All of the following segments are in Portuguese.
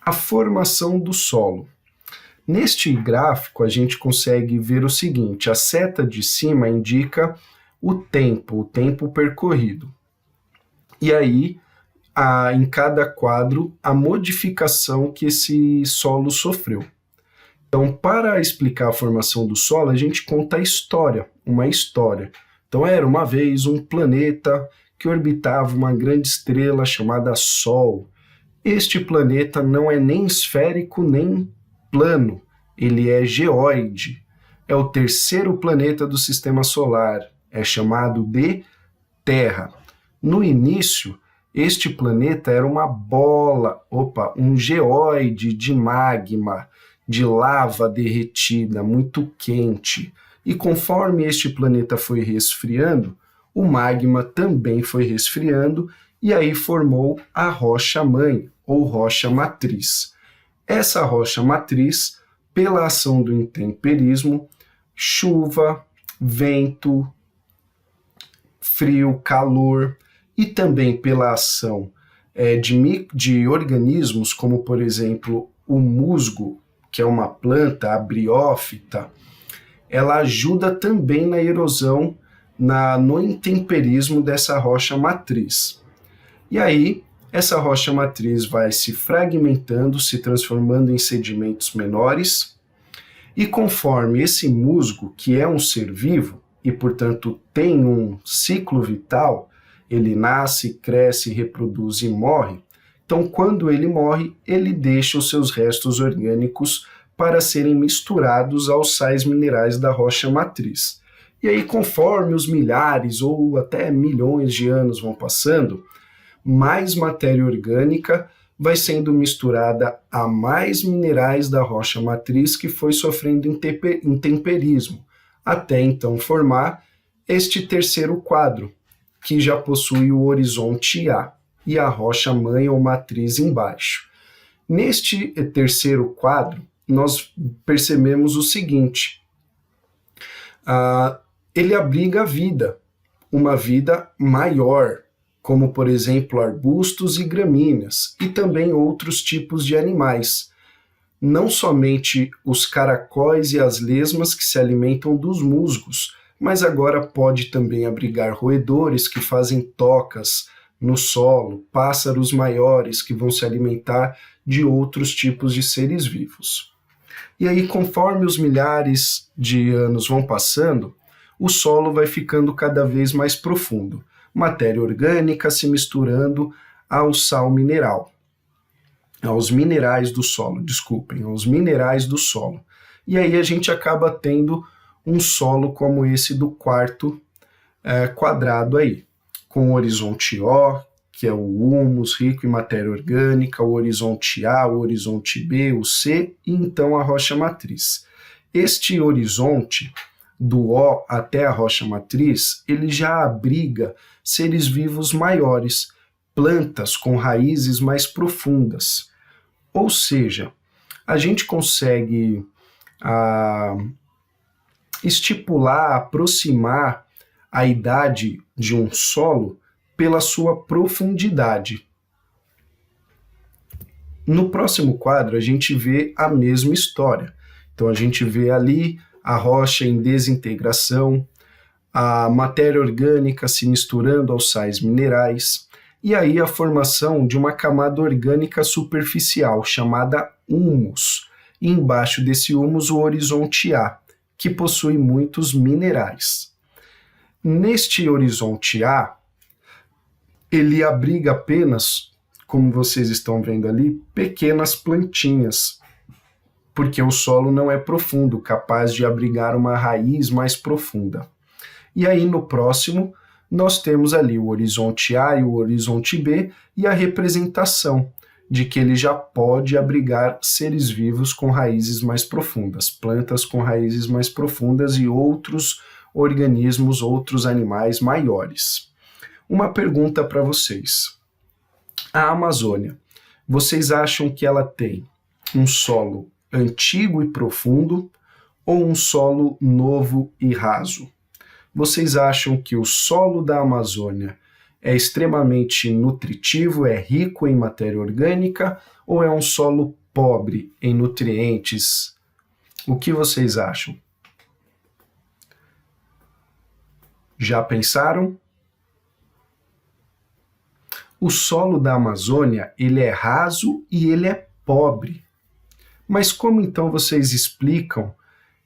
a formação do solo. Neste gráfico, a gente consegue ver o seguinte: a seta de cima indica o tempo percorrido. E aí, em cada quadro, a modificação que esse solo sofreu. Então, para explicar a formação do solo, a gente conta a história, uma história. Então, era uma vez um planeta que orbitava uma grande estrela chamada Sol. Este planeta não é nem esférico nem plano, ele é geóide. É o terceiro planeta do Sistema Solar, é chamado de Terra. No início, este planeta era uma bola, um geóide de magma, de lava derretida, muito quente. E conforme este planeta foi resfriando, o magma também foi resfriando e aí formou a rocha-mãe, ou rocha-matriz. Essa rocha-matriz, pela ação do intemperismo, chuva, vento, frio, calor, e também pela ação de organismos, como por exemplo o musgo, que é uma planta, a briófita, ela ajuda também na erosão, no intemperismo dessa rocha matriz. E aí, essa rocha matriz vai se fragmentando, se transformando em sedimentos menores, e conforme esse musgo, que é um ser vivo, e portanto tem um ciclo vital, ele nasce, cresce, reproduz e morre. Então, quando ele morre, ele deixa os seus restos orgânicos para serem misturados aos sais minerais da rocha matriz. E aí, conforme os milhares ou até milhões de anos vão passando, mais matéria orgânica vai sendo misturada a mais minerais da rocha matriz que foi sofrendo intemperismo, até então formar este terceiro quadro, que já possui o horizonte A e a rocha-mãe ou matriz embaixo. Neste terceiro quadro, nós percebemos o seguinte: ele abriga a vida, uma vida maior, como por exemplo arbustos e gramíneas, e também outros tipos de animais. Não somente os caracóis e as lesmas que se alimentam dos musgos, mas agora pode também abrigar roedores que fazem tocas no solo, pássaros maiores que vão se alimentar de outros tipos de seres vivos. E aí, conforme os milhares de anos vão passando, o solo vai ficando cada vez mais profundo, matéria orgânica se misturando ao sal mineral, aos minerais do solo, aos minerais do solo. E aí a gente acaba tendo um solo como esse do quarto quadrado aí, com o horizonte O, que é o humus rico em matéria orgânica, o horizonte A, o horizonte B, o C, e então a rocha matriz. Este horizonte, do O até a rocha matriz, ele já abriga seres vivos maiores, plantas com raízes mais profundas. Ou seja, a gente consegue estipular, aproximar a idade de um solo pela sua profundidade. No próximo quadro, a gente vê a mesma história. Então, a gente vê ali a rocha em desintegração, a matéria orgânica se misturando aos sais minerais, e aí a formação de uma camada orgânica superficial, chamada humus, e embaixo desse humus o horizonte A, que possui muitos minerais. Neste horizonte A, ele abriga apenas, como vocês estão vendo ali, pequenas plantinhas, porque o solo não é profundo, capaz de abrigar uma raiz mais profunda. E aí no próximo, nós temos ali o horizonte A e o horizonte B e a representação de que ele já pode abrigar seres vivos com raízes mais profundas, plantas com raízes mais profundas e outros organismos, outros animais maiores. Uma pergunta para vocês. A Amazônia, vocês acham que ela tem um solo antigo e profundo ou um solo novo e raso? Vocês acham que o solo da Amazônia é extremamente nutritivo, é rico em matéria orgânica ou é um solo pobre em nutrientes? O que vocês acham? Já pensaram? O solo da Amazônia, ele é raso e ele é pobre. Mas como então vocês explicam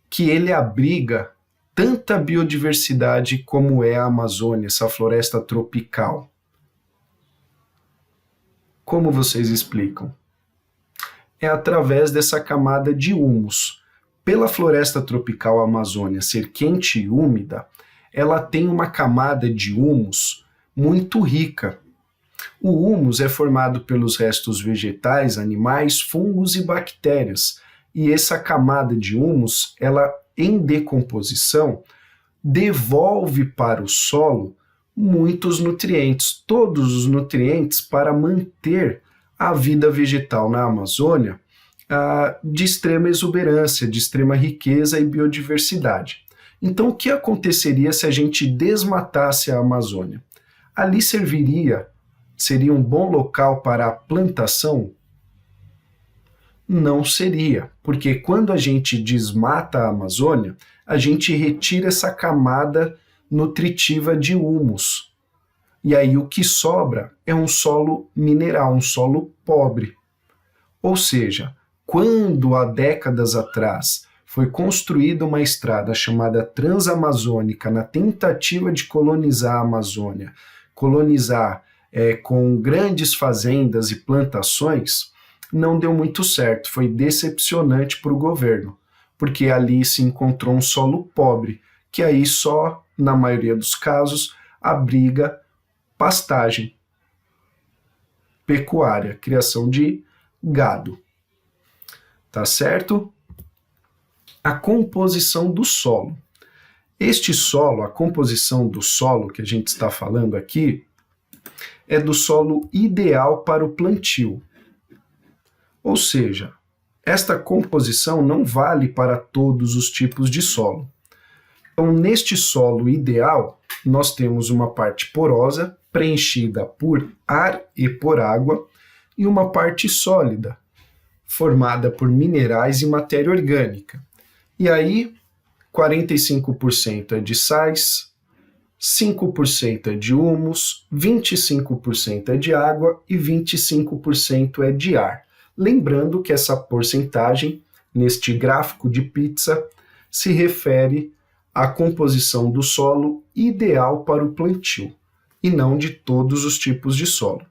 que ele abriga tanta biodiversidade como é a Amazônia, essa floresta tropical? Como vocês explicam? É através dessa camada de humus. Pela floresta tropical Amazônia ser quente e úmida, ela tem uma camada de humus muito rica. O humus é formado pelos restos vegetais, animais, fungos e bactérias. E essa camada de humus, ela em decomposição, devolve para o solo muitos nutrientes, todos os nutrientes para manter a vida vegetal na Amazônia de extrema exuberância, de extrema riqueza e biodiversidade. Então, o que aconteceria se a gente desmatasse a Amazônia? Ali seria um bom local para a plantação? Não seria, porque quando a gente desmata a Amazônia, a gente retira essa camada nutritiva de humus. E aí o que sobra é um solo mineral, um solo pobre. Ou seja, quando há décadas atrás foi construída uma estrada chamada Transamazônica na tentativa de colonizar a Amazônia, com grandes fazendas e plantações, não deu muito certo, foi decepcionante para o governo, porque ali se encontrou um solo pobre, que aí só, na maioria dos casos, abriga pastagem, pecuária, criação de gado. Tá certo? A composição do solo. Este solo, a composição do solo que a gente está falando aqui, é do solo ideal para o plantio. Ou seja, esta composição não vale para todos os tipos de solo. Então, neste solo ideal, nós temos uma parte porosa, preenchida por ar e por água, e uma parte sólida, formada por minerais e matéria orgânica. E aí, 45% é de sais, 5% é de humus, 25% é de água e 25% é de ar. Lembrando que essa porcentagem, neste gráfico de pizza, se refere à composição do solo ideal para o plantio, e não de todos os tipos de solo.